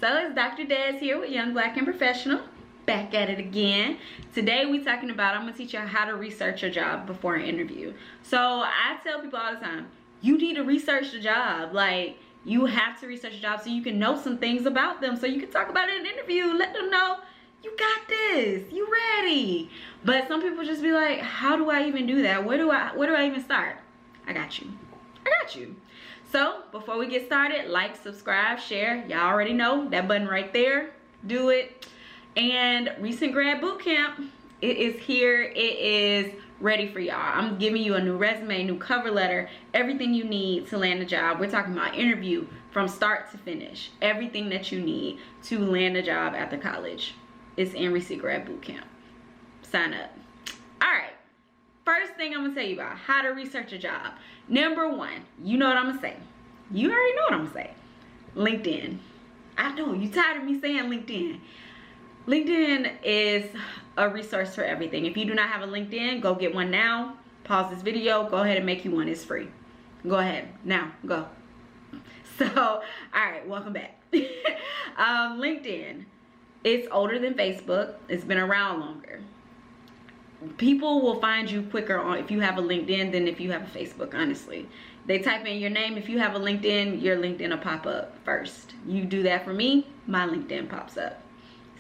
So it's Dr. Dez here with Young Black and Professional. Back at it again. Today we talking about, I'm gonna teach you how to research a job before an interview. So I tell people all the time, you need to research the job. Like, you have to research a job so you can know some things about them, so you can talk about it in an interview. Let them know you got this, you ready. But some people just be like, how do I even do that? Where do I even start? I got you. So before we get started, like, subscribe, share. Y'all already know that button right there. Do it. And recent grad boot camp, it is here. It is ready for y'all. I'm giving you a new resume, new cover letter, everything you need to land a job. We're talking about interview from start to finish. Everything that you need to land a job after college is in recent grad boot camp. Sign up. All right. First thing I'm gonna tell you about how to research a job. Number one, you know what I'm gonna say. You already know what I'm gonna say. LinkedIn. I know you tired of me saying LinkedIn. LinkedIn is a resource for everything. If you do not have a LinkedIn, go get one now. Pause this video, go ahead and make you one. It's free. Go ahead, now, go. So, all right, welcome back. LinkedIn, it's older than Facebook. It's been around longer. People will find you quicker on if you have a LinkedIn than if you have a Facebook, honestly. They type in your name. If you have a LinkedIn, your LinkedIn will pop up first. You do that for me, my LinkedIn pops up.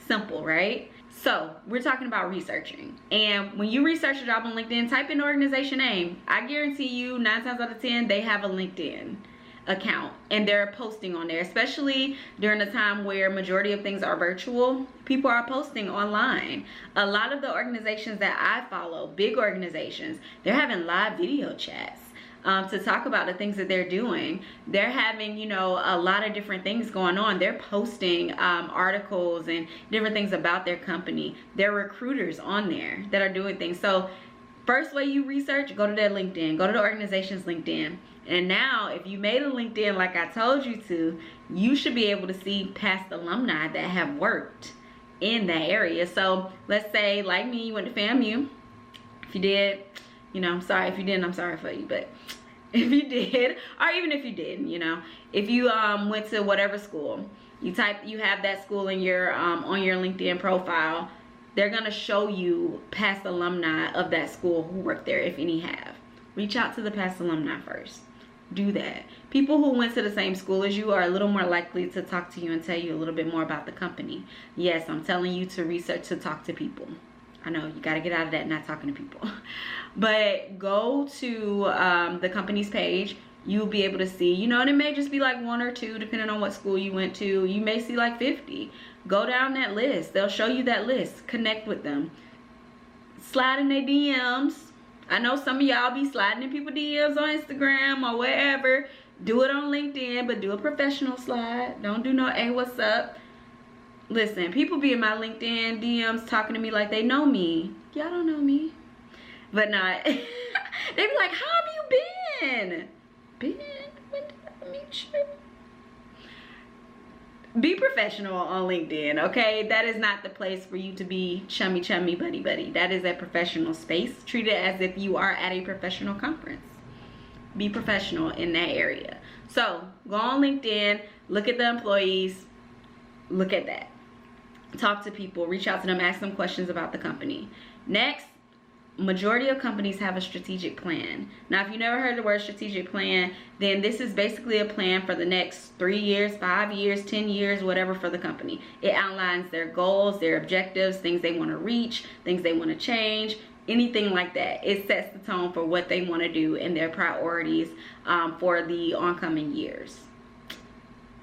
Simple, right? So we're talking about researching, and when you research a job on LinkedIn, type in the organization name. I guarantee you 9 times out of 10 they have a LinkedIn account and they're posting on there, especially during the time where majority of things are virtual. People are posting online. A lot of the organizations that I follow, big organizations, they're having live video chats to talk about the things that they're doing. They're having, you know, a lot of different things going on. They're posting articles and different things about their company. There are recruiters on there that are doing things. So first way you research, go to their LinkedIn, go to the organization's LinkedIn. And now if you made a LinkedIn like I told you to, you should be able to see past alumni that have worked in that area. So let's say like me, you went to FAMU. If you did, you know, I'm sorry. If you didn't, I'm sorry for you. But if you did, or even if you didn't, you know, if you went to whatever school, you have that school in your on your LinkedIn profile, they're gonna show you past alumni of that school who worked there, if any have. Reach out to the past alumni first. Do that. People who went to the same school as you are a little more likely to talk to you and tell you a little bit more about the company. Yes, I'm telling you to research, to talk to people. I know you got to get out of that not talking to people. But go to the company's page. You'll be able to see, you know, and it may just be like 1 or 2 depending on what school you went to. You may see like 50. Go down that list. They'll show you that list. Connect with them. Slide in their DMs. I know some of y'all be sliding in people's DMs on Instagram or wherever. Do it on LinkedIn, but do a professional slide. Don't do no, hey, what's up? Listen, people be in my LinkedIn DMs talking to me like they know me. Y'all don't know me. But not. They be like, how have you been? When did I meet you? Be professional on LinkedIn, okay? That is not the place for you to be chummy, buddy. That is a professional space. Treat it as if you are at a professional conference. Be professional in that area. So go on LinkedIn, look at the employees, look at that. Talk to people, reach out to them, ask them questions about the company. Next, majority of companies have a strategic plan. Now, if you never heard the word strategic plan, then this is basically a plan for the next 3 years, 5 years, 10 years, whatever for the company. It outlines their goals, their objectives, things they want to reach, things they want to change, anything like that. It sets the tone for what they want to do and their priorities for the oncoming years.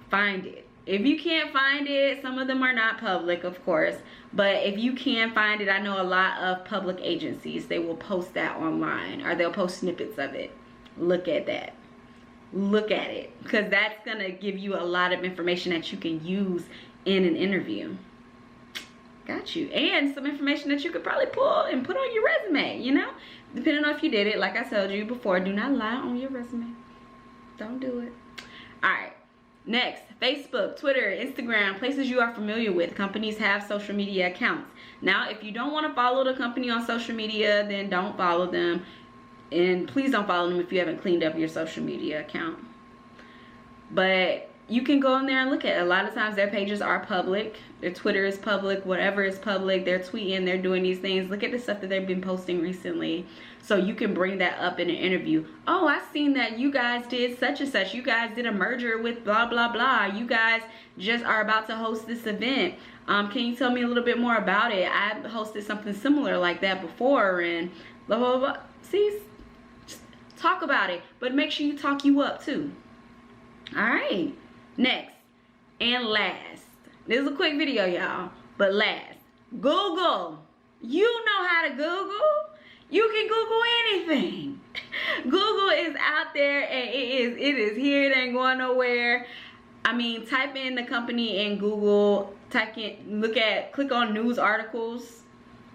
Find it. If you can't find it, some of them are not public, of course, but if you can find it, I know a lot of public agencies, they will post that online or they'll post snippets of it. Look at that. Look at it, because that's going to give you a lot of information that you can use in an interview. Got you. And some information that you could probably pull and put on your resume, you know, depending on if you did it. Like I told you before, do not lie on your resume. Don't do it. All right. Next, Facebook, Twitter, Instagram, places you are familiar with. Companies have social media accounts. Now, if you don't want to follow the company on social media, then don't follow them. And please don't follow them if you haven't cleaned up your social media account. But you can go in there and look at it. A lot of times their pages are public. Their Twitter is public, whatever is public. They're tweeting, they're doing these things. Look at the stuff that they've been posting recently. So you can bring that up in an interview. Oh, I seen that you guys did such and such. You guys did a merger with blah, blah, blah. You guys just are about to host this event. Can you tell me a little bit more about it? I hosted something similar like that before and blah, blah, blah. See, just talk about it. But make sure you talk you up too. All right. Next and last, this is a quick video, y'all, but last, Google. You know how to Google. You can Google anything. Google is out there and it is here. It ain't going nowhere. I mean, type in the company in Google, click on news articles.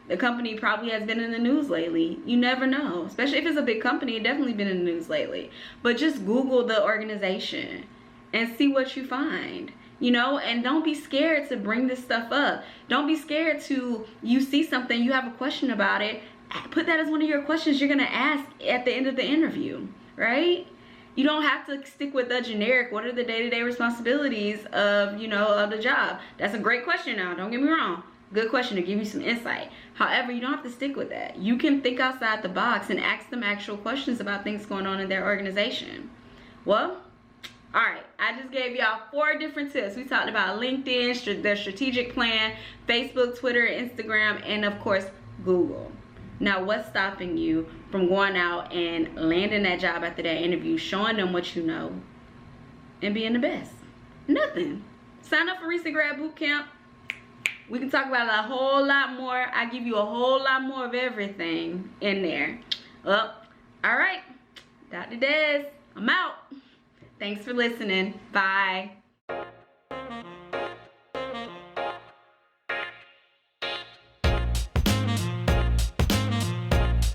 The company probably has been in the news lately. You never know, especially if it's a big company. It definitely been in the news lately. But just Google the organization and see what you find, you know. And don't be scared to bring this stuff up. Don't be scared to, you see something, you have a question about it, put that as one of your questions you're gonna ask at the end of the interview, right? You don't have to stick with the generic, what are the day-to-day responsibilities of, you know, of the job. That's a great question now, don't get me wrong. Good question to give you some insight. However, you don't have to stick with that. You can think outside the box and ask them actual questions about things going on in their organization. Well, all right, I just gave y'all 4 different tips. We talked about LinkedIn, their strategic plan, Facebook, Twitter, Instagram, and of course, Google. Now, what's stopping you from going out and landing that job after that interview, showing them what you know, and being the best? Nothing. Sign up for Recent Grad Bootcamp. We can talk about it a whole lot more. I give you a whole lot more of everything in there. Well, all right, Dr. Des, I'm out. Thanks for listening. Bye.